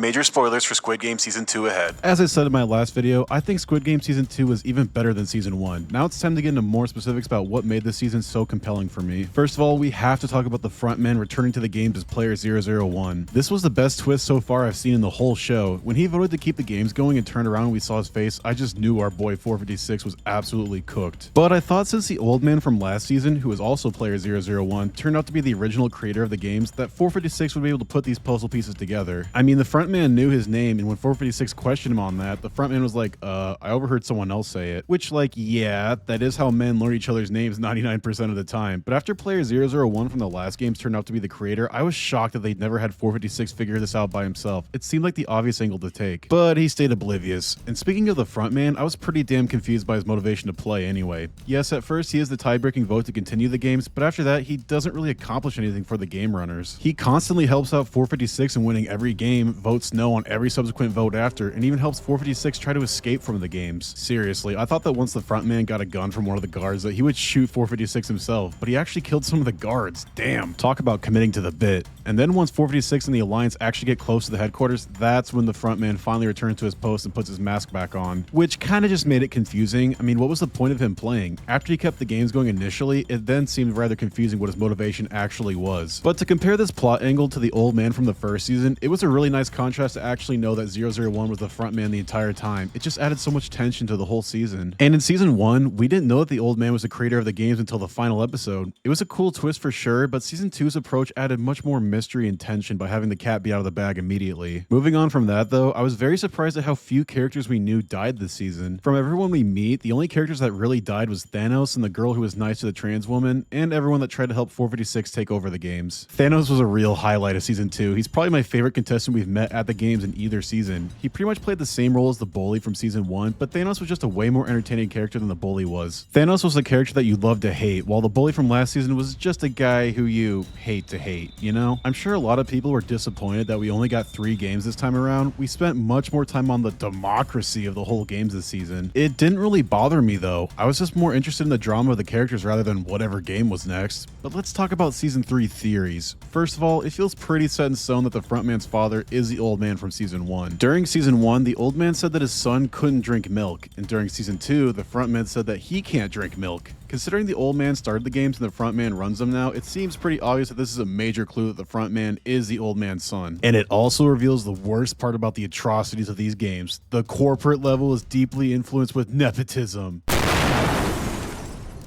Major spoilers for Squid Game Season 2 ahead. As I said in my last video, I think Squid Game Season 2 was even better than Season 1. Now it's time to get into more specifics about what made this season so compelling for me. First of all, we have to talk about the frontman returning to the games as Player 001. This was the best twist so far I've seen in the whole show. When he voted to keep the games going and turned around and we saw his face, I just knew our boy 456 was absolutely cooked. But I thought since the old man from last season, who was also Player 001, turned out to be the original creator of the games, that 456 would be able to put these puzzle pieces together. I mean, the frontman knew his name, and when 456 questioned him on that, the frontman was like, I overheard someone else say it. Which, like, yeah, that is how men learn each other's names 99% of the time. But after Player 001 from the last games turned out to be the creator, I was shocked that they'd never had 456 figure this out by himself. It seemed like the obvious angle to take. But he stayed oblivious. And speaking of the frontman, I was pretty damn confused by his motivation to play anyway. Yes, at first he is the tie-breaking vote to continue the games, but after that, he doesn't really accomplish anything for the game runners. He constantly helps out 456 in winning every game, votes no on every subsequent vote after, and even helps 456 try to escape from the games. Seriously, I thought that once the frontman got a gun from one of the guards that he would shoot 456 himself, but he actually killed some of the guards. Damn. Talk about committing to the bit. And then once 456 and the Alliance actually get close to the headquarters, that's when the frontman finally returns to his post and puts his mask back on, which kind of just made it confusing. I mean, what was the point of him playing? After he kept the games going initially, it then seemed rather confusing what his motivation actually was. But to compare this plot angle to the old man from the first season, it was a really nice contrast to actually know that 001 was the frontman the entire time. It just added so much tension to the whole season. And in season 1, we didn't know that the old man was the creator of the games until the final episode. It was a cool twist for sure, but season 2's approach added much more mystery and tension by having the cat be out of the bag immediately. Moving on from that though, I was very surprised at how few characters we knew died this season. From everyone we meet, the only characters that really died was Thanos and the girl who was nice to the trans woman, and everyone that tried to help 456 take over the games. Thanos was a real highlight of season 2. He's probably my favorite contestant we've met at the games in either season. He pretty much played the same role as the bully from season 1, but Thanos was just a way more entertaining character than the bully was. Thanos was a character that you love to hate, while the bully from last season was just a guy who you hate to hate, you know? I'm sure a lot of people were disappointed that we only got 3 games this time around. We spent much more time on the democracy of the whole games this season. It didn't really bother me though. I was just more interested in the drama of the characters rather than whatever game was next. But let's talk about season 3 theories. First of all, it feels pretty set in stone that the frontman's father is the old man from season 1. During season 1, the old man said that his son couldn't drink milk, and during season 2, the frontman said that he can't drink milk. Considering the old man started the games and the frontman runs them now, it seems pretty obvious that this is a major clue that the frontman is the old man's son. And it also reveals the worst part about the atrocities of these games. The corporate level is deeply influenced with nepotism.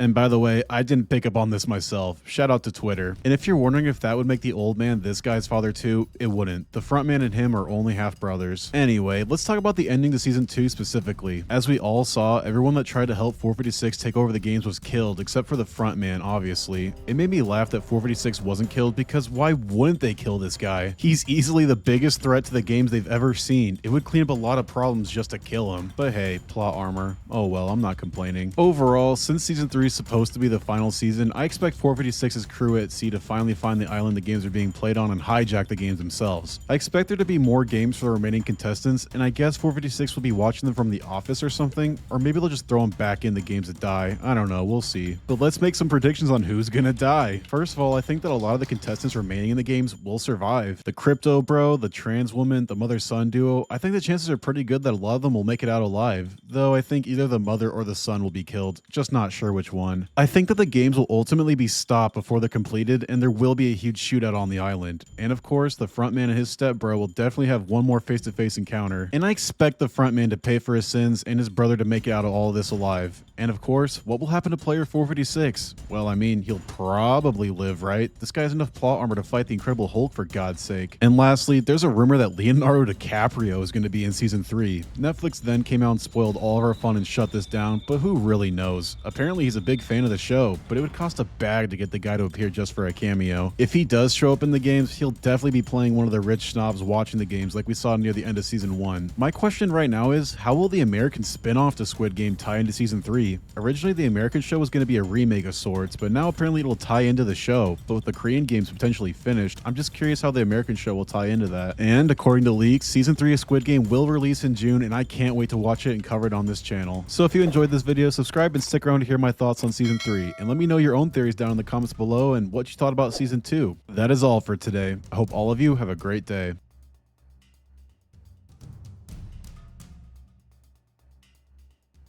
And by the way, I didn't pick up on this myself. Shout out to Twitter. And if you're wondering if that would make the old man this guy's father too, it wouldn't. The frontman and him are only half brothers. Anyway, let's talk about the ending to season 2 specifically. As we all saw, everyone that tried to help 456 take over the games was killed, except for the frontman, obviously. It made me laugh that 456 wasn't killed because why wouldn't they kill this guy? He's easily the biggest threat to the games they've ever seen. It would clean up a lot of problems just to kill him. But hey, plot armor. Oh well, I'm not complaining. Overall, since season 3 is supposed to be the final season, I expect 456's crew at sea to finally find the island the games are being played on and hijack the games themselves. I expect there to be more games for the remaining contestants, and I guess 456 will be watching them from the office or something, or maybe they'll just throw them back in the games that die. I don't know, we'll see. But let's make some predictions on who's gonna die. First of all, I think that a lot of the contestants remaining in the games will survive. The crypto bro, the trans woman, the mother-son duo, I think the chances are pretty good that a lot of them will make it out alive, though I think either the mother or the son will be killed, just not sure which one. I think that the games will ultimately be stopped before they're completed, and there will be a huge shootout on the island. And of course, the frontman and his stepbro will definitely have one more face-to-face encounter. And I expect the frontman to pay for his sins and his brother to make it out of all of this alive. And of course, what will happen to player 456? Well, I mean, he'll probably live, right? This guy has enough plot armor to fight the Incredible Hulk for God's sake. And lastly, there's a rumor that Leonardo DiCaprio is going to be in season 3. Netflix then came out and spoiled all of our fun and shut this down, but who really knows? Apparently he's a big fan of the show, but it would cost a bag to get the guy to appear just for a cameo. If he does show up in the games, he'll definitely be playing one of the rich snobs watching the games like we saw near the end of season 1. My question right now is, how will the American spin-off to Squid Game tie into season 3? Originally, the American show was going to be a remake of sorts, but now apparently it'll tie into the show. But with the Korean games potentially finished, I'm just curious how the American show will tie into that. And according to leaks, season 3 of Squid Game will release in June, and I can't wait to watch it and cover it on this channel. So if you enjoyed this video, subscribe and stick around to hear my thoughts on season 3, and let me know your own theories down in the comments below and what you thought about season 2. That is all for today. I hope all of you have a great day.